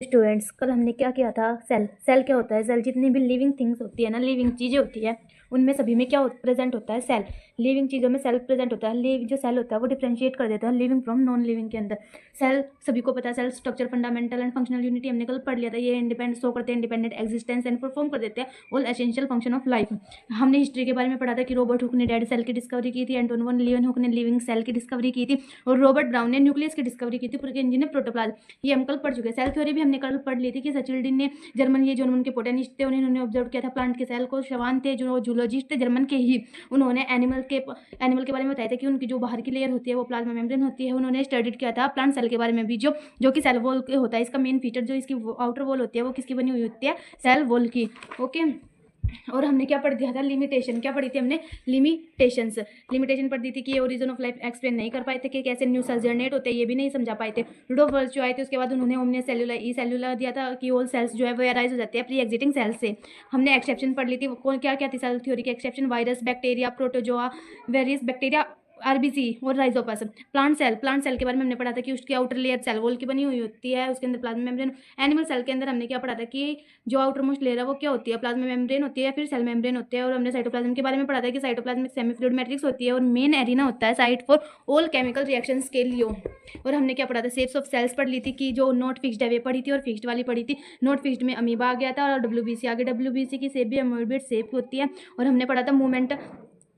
Students, कल हमने क्या किया था? सेल क्या होता है? सेल जितनी भी लिविंग थिंग्स होती है ना, लिविंग चीज़ें होती है, उनमें सभी में क्या प्रेजेंट होता है? सेल। लिविंग चीज़ों में सेल प्रेजेंट होता है। जो सेल होता है वो डिफ्रेंशिएट कर देता है लिविंग फ्रॉम नॉन लिविंग के अंदर। सेल सभी को पता है, cell structure, fundamental and functional unity हमने कल पढ़ लिया था। ये इंडिपेंडेंट शो करते हैं, इंडिपेंडेंट एग्जिस्टेंस एंड परफॉर्म कर देते हैं all essential function of life. हमने हिस्ट्री के बारे में पढ़ा था कि रॉबर्ट हुक ने डेड सेल की डिस्कवरी की थी, एंटोन वन लियोन हुक ने लिविंग सेल की डिस्कवरी की थी, और रॉबर्ट ब्राउन ने न्यूक्लियस की डिस्कवरी की थी, पुरकेंजी ने प्रोटोप्लाज्म। ये हम कल पढ़ चुके हैं। सेल थ्योरी भी हमने कल पढ़ ली थी कि सचिल्डिन ने, जर्मन के बोटेनिस्ट थे, उन्होंने ऑब्जर्व किया था प्लांट के सेल को। शवान थे जो जूलॉजिस्ट थे जर्मन के ही, उन्होंने एनिमल के बारे में बताया था कि उनकी जो बाहर की लेयर होती है वो प्लाज्मा मेम्ब्रेन होती है। उन्होंने स्टडीड किया था प्लांट सेल के बारे में भी, जो कि सेल वॉल होता है। इसका मेन फीचर जो इसकी आउटर वॉल होती है वो किसकी बनी हुई होती है? सेल वॉल की। ओके। और हमने क्या पढ़ दिया था? लिमिटेशन। क्या पढ़ी थी हमने? लिमिटेशन पढ़ दी थी कि ओरिजिन ऑफ लाइफ एक्सप्लेन नहीं कर पाए थे, कि कैसे न्यू सेल्स जनरेट होते हैं ये भी नहीं समझा पाए थे। रुडोल्फ वर्च जो आए थे उसके बाद उन्होंने ओमने सेलुलर ई सेलुलर दिया था कि ऑल सेल्स जो है वो अराइज हो जाते हैं प्री एग्जिटिंग सेल्स से। हमने एक्सेप्शन पढ़ ली थी। कौन क्या क्या थी सेल थ्योरी की exception? Virus, bacteria, protozoa, various bacteria, RBC और राइजोपस। प्लांट सेल के बारे में हमने पढ़ा था कि उसकी आउटर लेयर सेल वॉल की बनी हुई होती है, उसके अंदर प्लाज्मा मेम्ब्रेन। एनिमल सेल के अंदर हमने क्या पढ़ा था कि जो आउटर मोस्ट लेयर है वो क्या होती है? प्लाज्मा मेम्ब्रेन होती है, फिर सेल मेम्ब्रेन होते हैं। और हमने साइटोप्लाज्म के बारे में पढ़ा था कि साइटोप्लाज्म में सेमी फ्लूइड मैट्रिक्स होती है और मेन एरिना होता है site for all chemical reactions के लिए। और हमने क्या पढ़ा था? शेप्स ऑफ सेल्स पढ़ ली थी कि जो नॉट फिक्स्ड है वे पढ़ी थी और फिक्स्ड वाली पढ़ी थी। नॉट फिक्स्ड में अमीबा आ गया था और डब्ल्यूबीसी आ गया। डब्ल्यूबीसी की शेप भी अमोइड शेप होती है। और हमने पढ़ा था मूवमेंट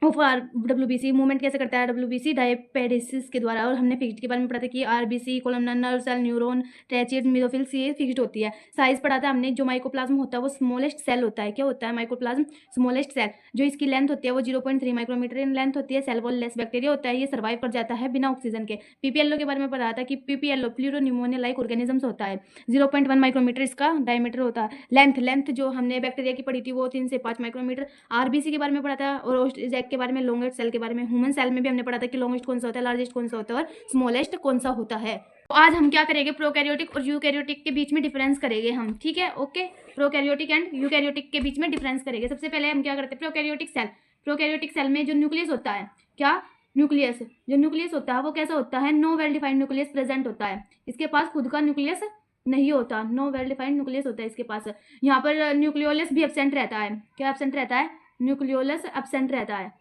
ऑफ डब्ल्यूबीसी, मूवमेंट कैसे करता है डब्ल्यूबीसी? डायपेडेसिस के द्वारा। और हमने फिक्स्ड के बारे में पढ़ा था कि RBC, columnar nerve cell, neuron, tracheid, mesophylls, ये फिक्स्ड होती है। साइज पढ़ा था हमने। जो माइक्रोप्लाज्म होता है वो स्मॉलेस्ट सेल होता है। क्या होता है माइक्रोप्लाज्म? Smallest cell. जो इसकी लेंथ होती है वो 0.3 माइक्रोमीटर इन लेंथ होती है। सेल वॉल लेस बैक्टीरिया होता है, ये सर्वाइव कर जाता है बिना ऑक्सीजन के। पीपीएलओ के बारे में पढ़ा था कि पीपीएलओ प्लूरोनिमोनिया लाइक ऑर्गेनिजम्स होता है। 0.1 माइक्रोमीटर इसका डायमीटर होता है। लेंथ जो हमने बैक्टीरिया की पढ़ी थी वो 3 से 5 माइक्रोमीटर। आरबीसी के बारे में पढ़ा था और ओस्टोजैक के बारे में, लॉन्गेस्ट सेल के बारे में। ह्यूमन सेल में भी हमने पढ़ा था कि लॉन्गेस्ट कौन सा होता है, लार्जेस्ट कौन सा होता है और स्मॉलेस्ट कौन सा होता है। तो आज हम क्या करेंगे? प्रोकैरियोटिक और यूकैरियोटिक के बीच में डिफरेंस करेंगे हम, ठीक है? ओके। प्रोकैरियोटिक एंड यूकैरियोटिक के बीच में डिफरेंस करेंगे। सबसे पहले हम क्या करते हैं? प्रोकैरियोटिक सेल में जो न्यूक्लियस होता है, क्या न्यूक्लियस होता है वो कैसा होता है? No well defined nucleus present होता है। इसके पास खुद का न्यूक्लियस नहीं होता, नो वेल डिफाइंड न्यूक्लियस होता है इसके पास। यहाँ पर न्यूक्लियोलस भी एब्सेंट रहता है। क्या एब्सेंट रहता है? न्यूक्लियोलस एब्सेंट रहता है।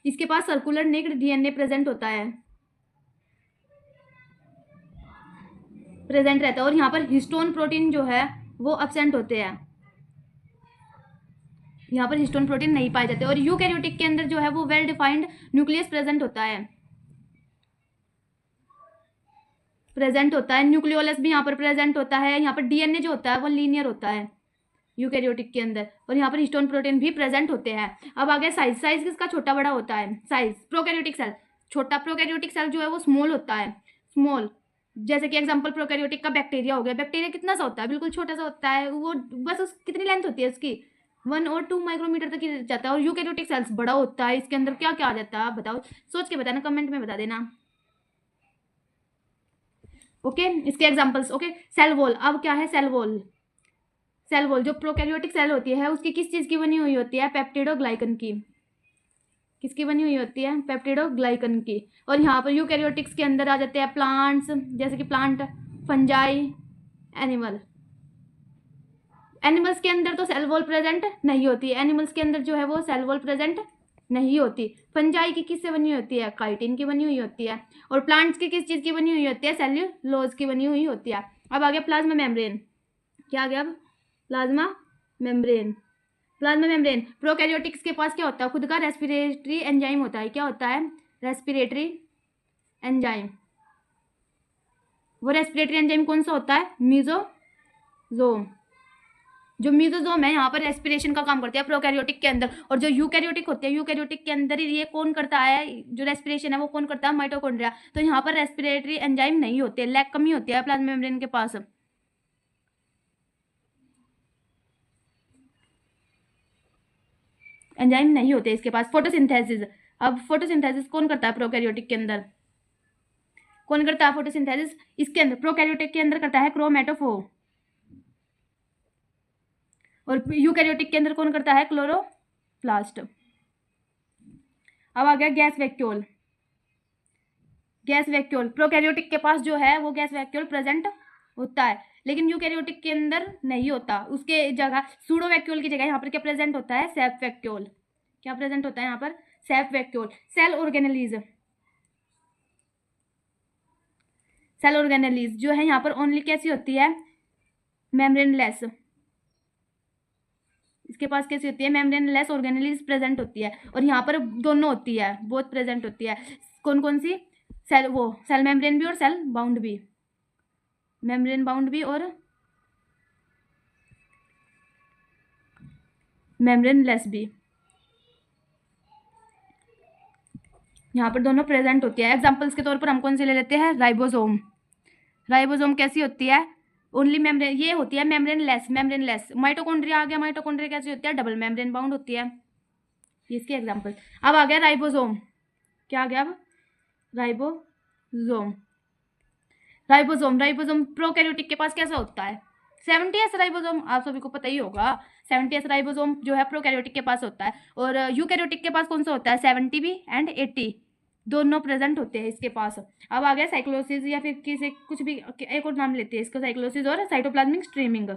इसके पास सर्कुलर निक्ड डीएनए प्रेजेंट रहता है। और यहाँ पर हिस्टोन प्रोटीन जो है वो एब्सेंट होते हैं। यहाँ पर हिस्टोन प्रोटीन नहीं पाए जाते। और यूकैरियोटिक के अंदर जो है वो वेल डिफाइंड न्यूक्लियस प्रेजेंट होता है। न्यूक्लियोलस भी यहाँ पर प्रेजेंट होता है। यहाँ पर डीएनए जो होता है वो लीनियर होता है यूकैरियोटिक के अंदर। और यहाँ पर हिस्टोन प्रोटीन भी प्रेजेंट होते हैं। अब आगे साइज किसका छोटा बड़ा होता है? साइज। प्रोकैरियोटिक सेल छोटा, प्रोकैरियोटिक सेल जो है वो स्मॉल होता है। स्मॉल, जैसे कि एग्जांपल प्रोकैरियोटिक का बैक्टीरिया हो गया। बैक्टीरिया कितना सा होता है? बिल्कुल छोटा सा होता है। वो बस उस कितनी लेंथ होती है उसकी? 1 और 2 माइक्रोमीटर तक ही जाता है। और यूकैरियोटिक सेल्स बड़ा होता है। इसके अंदर क्या क्या आ जाता है आप बताओ, सोच के बताना, कमेंट में बता देना। ओके, इसके एग्जांपल्स। Okay, cell wall. अब क्या है सेल वॉल? जो प्रोकैरियोटिक सेल होती है उसकी किस चीज की बनी हुई होती है? पेप्टिडोग्लाइकन की। किसकी बनी हुई होती है? पेप्टिडोग्लाइकन की। और यहाँ पर यूकैरियोटिक्स के अंदर आ जाते हैं प्लांट्स, जैसे कि प्लांट, फंजाई, एनिमल्स के अंदर तो सेल वॉल प्रेजेंट नहीं होती। एनिमल्स के अंदर जो है वो सेल वॉल प्रेजेंट नहीं होती। फंजाई की किससे बनी होती है? काइटिन की बनी हुई होती है। और प्लांट्स की किस चीज की बनी हुई होती है? सेल्यूलोज की बनी हुई होती है। अब आ गया प्लाज्मा मेम्ब्रेन। क्या आ गया अब? Plasma membrane. प्रोकैरियोटिक्स के पास क्या होता है? खुद का रेस्पिरेटरी एंजाइम होता है। क्या होता है? Respiratory enzyme. वो रेस्पिरेटरी एंजाइम कौन सा होता है? मीजोजोम। जो मीजोजोम है यहाँ पर रेस्पिरेशन का काम करते हैं प्रोकैरियोटिक के अंदर। और जो यूकैरियोटिक होते हैं, यूकैरियोटिक के अंदर ही ये कौन करता है? जो रेस्पिरेशन है वो कौन करता है? माइटोकॉन्ड्रिया। तो यहाँ पर रेस्पिरेटरी एंजाइम नहीं होते, लैक कमी होती है प्लाज्मा मेम्ब्रेन के पास। एंजाइम नहीं होते इसके पास। फोटोसिंथेसिस। अब फोटोसिंथेसिस कौन करता है प्रोकैरियोटिक के अंदर? कौन करता है फोटोसिंथेसिस? इसके अंदर प्रोकैरियोटिक के अंदर करता है क्रोमेटोफोर। और यूकैरियोटिक के अंदर कौन करता है? क्लोरोप्लास्ट। अब आ गया गैस वैक्यूल। प्रोकैरियोटिक के पास जो है वो गैस वैक्यूल प्रेजेंट होता है। लेकिन यूकैरियोटिक के अंदर नहीं होता। उसके जगह सूडो वैक्यूल की जगह यहाँ पर क्या प्रेजेंट होता है, सेल्फ वैक्यूल। क्या प्रेजेंट होता है यहाँ पर, self vacuole. Cell organelles, cell organelles जो है यहाँ पर ओनली कैसी होती है, मेम्ब्रेनलेस। इसके पास कैसी होती है, मेम्ब्रेनलेस ऑर्गेनेलीज प्रेजेंट होती है। और यहाँ पर दोनों होती है, बोथ प्रेजेंट होती है। कौन कौन सी, सेल, वो सेल मेम्ब्रेन भी और सेल बाउंड भी, मेम्ब्रेन बाउंड भी और मेम्ब्रेनलेस भी, यहाँ पर दोनों प्रेजेंट होती है। एग्जांपल्स के तौर पर हम कौन से ले लेते हैं, राइबोसोम। राइबोसोम कैसी होती है, ओनली मेम्ब्रेन, ये होती है मेम्ब्रेनलेस, मेम्ब्रेनलेस। माइटोकॉन्ड्रिया आ गया, माइटोकॉन्ड्रिया कैसी होती है, डबल मेम्ब्रेन बाउंड होती है। ये इसके एग्जांपल। अब आ गया राइबोसोम, क्या आ गया अब, राइबोसोम। राइबोसोम, राइबोसोम प्रोकैरियोटिक के पास कैसा होता है, 70s राइबोसोम, आप सभी को पता ही होगा। 70s राइबोसोम जो है प्रोकैरियोटिक के पास होता है। और यूकैरियोटिक के पास कौन सा होता है, 70 भी एंड 80 दोनों प्रेजेंट होते हैं इसके पास। अब आ गया साइक्लोसिस, या फिर किसी कुछ भी एक और नाम लेते हैं इसका, साइक्लोसिस और साइटोप्लाज्मिक स्ट्रीमिंग।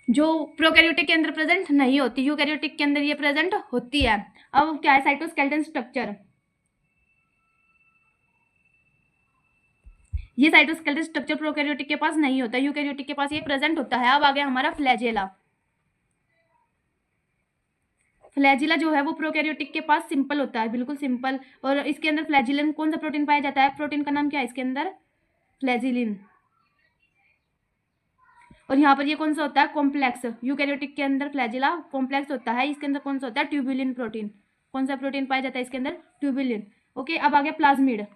जो प्रोकैरियोटिक के अंदर प्रेजेंट नहीं होती, यूकैरियोटिक के अंदर ये प्रेजेंट होती है। अब क्या है, साइटोस्केलेटन स्ट्रक्चर। ये साइटोस्केलेटन स्ट्रक्चर प्रोकैरियोटिक के पास नहीं होता, यूकैरियोटिक के पास ये प्रेजेंट होता है। अब आ गया हमारा फ्लैजेला। फ्लैजिला जो है वो प्रोकैरियोटिक के पास सिंपल होता है, बिल्कुल सिंपल। और इसके अंदर फ्लैजिलिन कौन सा प्रोटीन पाया जाता है, प्रोटीन का नाम क्या है इसके अंदर, फ्लैजिलिन। और यहाँ पर ये कौन सा होता है, कॉम्प्लेक्स। यूकैरियोटिक के अंदर फ्लैजिला कॉम्प्लेक्स होता है, इसके अंदर कौन सा होता है, ट्यूबुलिन प्रोटीन। कौन सा प्रोटीन पाया जाता है इसके अंदर, ट्यूबुलिन। ओके, अब आ गया प्लाज्मिड।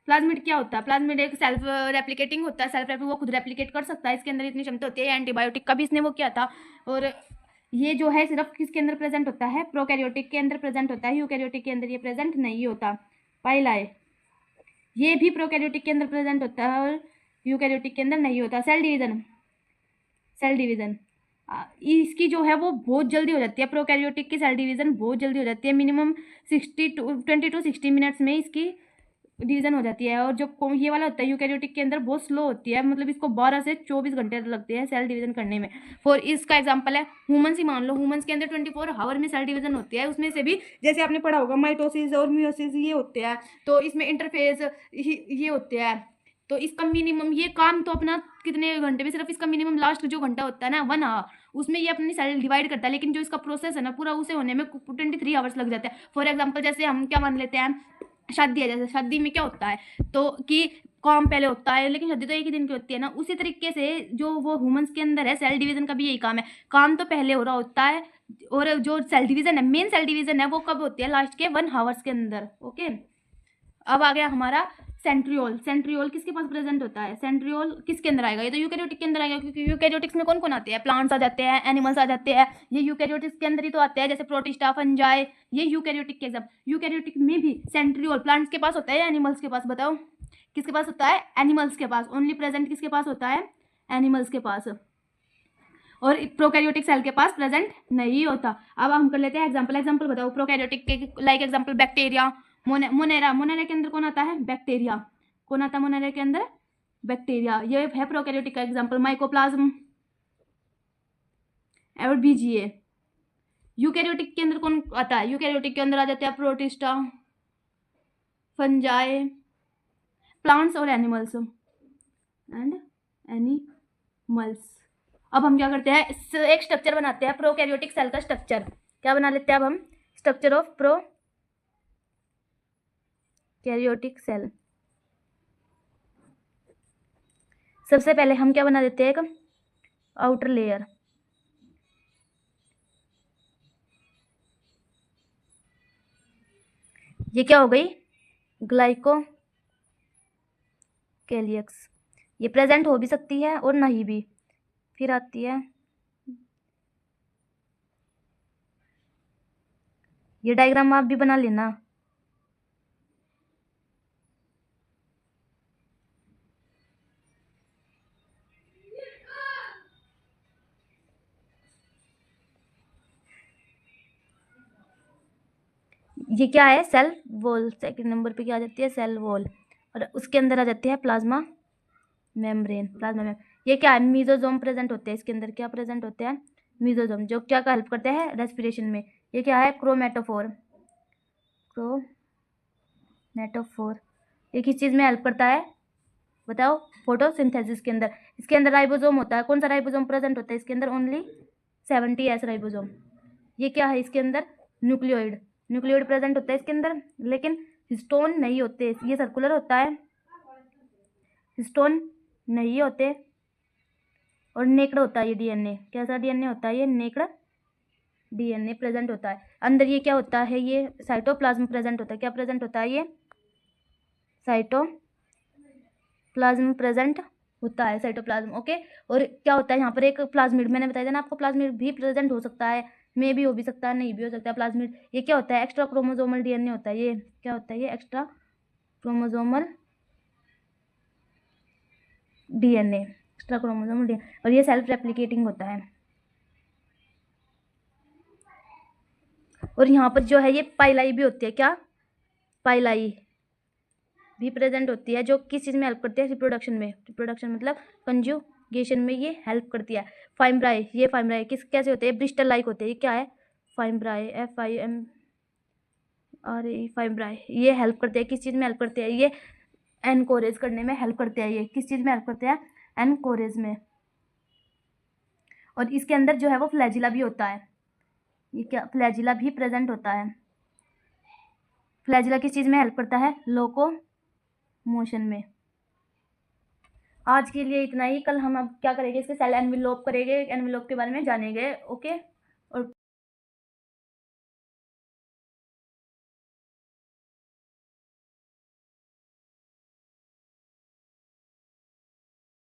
प्लाज्मिड क्या होता है, प्लाज्मिड एक सेल्फ रेप्लिकेटिंग होता है, सेल्फ रेप्लिकेटिंग, वो खुद रेप्लिकेट कर सकता है, इसके अंदर इतनी क्षमता होती है। एंटीबायोटिक का भी इसने वो किया था। और ये जो है सिर्फ किसके अंदर प्रेजेंट होता है, प्रोकैरियोटिक के अंदर प्रेजेंट होता है, यूकैरियोटिक के अंदर ये प्रेजेंट नहीं होता। पाइलाए, ये भी प्रोकैरियोटिक के अंदर प्रेजेंट होता है और यूकैरियोटिक के अंदर नहीं होता। सेल डिवीजन, सेल डिवीजन इसकी जो है वो बहुत जल्दी हो जाती है, प्रोकैरियोटिक की सेल डिवीजन बहुत जल्दी हो जाती है, मिनिमम 20 to 60 मिनट्स में इसकी डिवीजन हो जाती है। और जो ये वाला होता है यूकैरियोटिक के अंदर बहुत स्लो होती है, मतलब इसको 12 से 24 घंटे लगते हैं सेल डिवीजन करने में। फॉर इसका एग्जांपल है ह्यूमंस ही मान लो, ह्यूमंस के अंदर 24 आवर में सेल डिवीजन होती है। उसमें से भी जैसे आपने पढ़ा होगा माइटोसिस और म्यूसिस ये होते हैं, तो इसमें इंटरफेज ये होते हैं। तो इसका मिनिमम ये काम तो अपना कितने घंटे में, सिर्फ इसका मिनिमम लास्ट जो घंटा होता है ना 1 आवर, उसमें ये अपनी सेल डिवाइड करता है। लेकिन जो इसका प्रोसेस है ना पूरा, उसे होने में 23 आवर्स लग जाते हैं। फॉर एग्जाम्पल जैसे हम क्या मान लेते हैं, शादी है, जैसे शादी में क्या होता है तो कि काम पहले होता है, लेकिन शादी तो एक ही दिन की होती है ना। उसी तरीके से जो वो ह्यूमंस के अंदर है, सेल डिवीजन का भी यही काम है, काम तो पहले हो रहा होता है। और जो सेल डिवीजन है, मेन सेल डिवीजन है, वो कब होती है, लास्ट के 1 आवर्स के अंदर। ओके, अब आ गया हमारा सेंट्रियोल। सेंट्रियोल किसके पास प्रेजेंट होता है, सेंट्रियोल किसके अंदर आएगा, ये तो यूकैरियोटिक के अंदर आएगा, क्योंकि यूकैरियोटिक्स में कौन कौन आते हैं, प्लांट्स आ जाते हैं, एनिमल्स आ जाते हैं। ये यूकैरियोटिक्स के अंदर ही तो आते हैं, जैसे प्रोटिस्टा, फंजाई, ये यूकैरियोटिक के एग्जाम। यूकैरियोटिक में भी सेंट्रियोल प्लांट्स के पास होता है या एनिमल्स के पास, बताओ किसके पास होता है, एनिमल्स के पास। ओनली प्रेजेंट किसके पास होता है, एनिमल्स के पास। और प्रोकैरियोटिक सेल के पास प्रेजेंट नहीं होता। अब हम कर लेते हैं एग्जांपल। एग्जांपल बताओ प्रोकैरियोटिक के, like example bacteria, Monera. Monera के अंदर कौन आता है, बैक्टीरिया। कौन आता है मोनेरा के अंदर, बैक्टीरिया। ये है प्रोकैरियोटिक का एग्जांपल। माइकोप्लाज्म और बीजीए। यूकैरियोटिक के अंदर कौन आता है, यूकैरियोटिक के अंदर आ जाते हैं प्रोटिस्टा, फंजाई, प्लांट्स और एनिमल्स एंड एनिमल्स। अब हम क्या करते हैं, एक स्ट्रक्चर बनाते हैं प्रोकैरियोटिक सेल का स्ट्रक्चर। क्या बना लेते हैं अब हम, स्ट्रक्चर ऑफ प्रोकैरियोटिक सेल। सबसे पहले हम क्या बना देते हैं, एक आउटर लेयर। ये क्या हो गई, ग्लाइकोकैलियक्स। ये प्रेजेंट हो भी सकती है और नहीं भी। फिर आती है ये डायग्राम, आप भी बना लेना। ये क्या है, सेल वॉल। सेकंड नंबर पे क्या आ जाती है, सेल वॉल। और उसके अंदर आ जाती है प्लाज्मा मेम्ब्रेन। ये क्या है, मीजोजोम प्रेजेंट होते हैं इसके अंदर। क्या प्रेजेंट होते हैं, मीजोजोम, जो क्या हेल्प करते हैं, रेस्पिरेशन में। ये क्या है, क्रोमेटोफोर। ये किस चीज़ में हेल्प करता है, बताओ, फोटोसिंथेसिस के अंदर। इसके अंदर राइबोसोम होता है। कौन सा राइबोसोम प्रेजेंट होता है इसके अंदर, ओनली 70S राइबोसोम। ये क्या है, इसके अंदर न्यूक्लियोइड प्रेजेंट होता है इसके अंदर, लेकिन हिस्टोन नहीं होते। ये सर्कुलर होता है, हिस्टोन नहीं होते। और नेक्ड होता है ये डीएनए। कैसा डीएनए होता है ये, नेक्ड डीएनए प्रेजेंट होता है अंदर। ये क्या होता है, ये साइटोप्लाज्म प्रेजेंट होता है। क्या प्रेजेंट होता है, ये साइटोप्लाज्म प्रेजेंट होता है, साइटोप्लाज्म। ओके। और क्या होता है यहाँ पर, एक प्लाज्मिड, मैंने बताया था ना आपको, प्लाज्मिड भी प्रेजेंट हो सकता है, मे भी हो भी सकता है, नहीं भी हो सकता है प्लाज्मिड। ये क्या होता है, एक्स्ट्रा क्रोमोसोमल डीएनए होता है। ये क्या होता है, ये एक्स्ट्रा क्रोमोसोमल डीएनए। और ये सेल्फ रेप्लिकेटिंग होता है। और यहाँ पर जो है ये पाइलाई भी होती है। क्या, पाइलाई भी प्रेजेंट होती है, जो किस चीज़ में हेल्प करती है, रिप्रोडक्शन में। रिप्रोडक्शन मतलब कंजुगेशन में ये हेल्प करती है। फाइम्ब्राई, ये फाइम्ब्राई कैसे होते हैं, ब्रिस्टल लाइक होते हैं। ये क्या है, फाइम्ब्राई, FIMRA। फाइम्ब्राई ये हेल्प करते हैं, किस चीज़ में हेल्प करते हैं, ये एनकोरेज करने में हेल्प करते हैं। ये किस चीज़ में हेल्प करते हैं, एनकोरेज में। और इसके अंदर जो है वो फ्लैजिला भी होता है। ये क्या, फ्लैजिला भी प्रेजेंट होता है। फ्लैजिला किस चीज़ में हेल्प करता है, लोको मोशन में। आज के लिए इतना ही। कल हम अब क्या करेंगे, इसके सेल एनवेलोप करेंगे, एनवेलोप के बारे में जानेंगे। ओके।